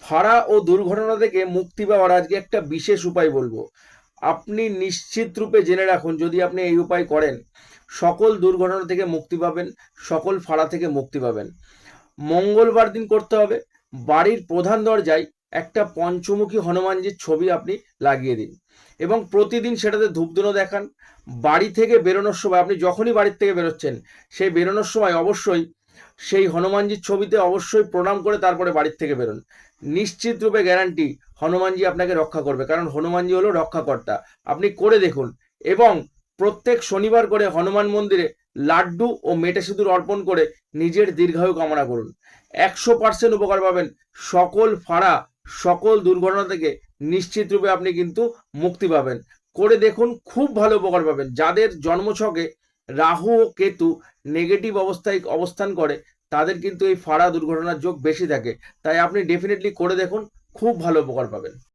ফাঁড়া ও দুর্ঘটনা থেকে মুক্তি পাওয়ার আজকে একটা বিশেষ উপায় বলবো। আপনি নিশ্চিত রূপে জেনে রাখুন, যদি আপনি এই উপায় করেন, সকল দুর্ঘটনা থেকে মুক্তি পাবেন, সকল ফাঁড়া থেকে মুক্তি পাবেন। মঙ্গলবার দিন করতে হবে। বাড়ির প্রধান দরজায় একটা পঞ্চমুখী হনুমানজির ছবি আপনি লাগিয়ে দিন এবং প্রতিদিন সেটাতে ধূপধুনো দেখান। বাড়ি থেকে বেরোনোর সময়, আপনি যখনই বাড়ির থেকে বেরোচ্ছেন, সেই বেরোনোর সময় অবশ্যই সেই হনুমানজির ছবিতে অবশ্যই প্রণাম করে তারপরে বাড়ির থেকে বেরোন। নিশ্চিত রূপে গ্যারান্টি, হনুমানজি আপনাকে রক্ষা করবে, কারণ হনুমানজি হলো রক্ষাকর্তা। আপনি করে দেখুন। এবং প্রত্যেক শনিবার করে হনুমান মন্দিরে লাড্ডু ও মেটে সিঁদুর অর্পণ করে নিজের দীর্ঘায়ু কামনা করুন। 100% উপকার পাবেন। সকল ফাঁড়া, সকল দুর্ঘটনা থেকে নিশ্চিত রূপে আপনি কিন্তু মুক্তি পাবেন। করে দেখুন, খুব ভালো উপকার পাবেন। যাদের জন্মছকে রাহু ও কেতু নেগেটিভ অবস্থায় অবস্থান করে, তাদের কিন্তু এই ফাঁড়া দুর্ঘটনার যোগ বেশি থাকে। তাই আপনি ডেফিনেটলি করে দেখুন, খুব ভালো উপকার পাবেন।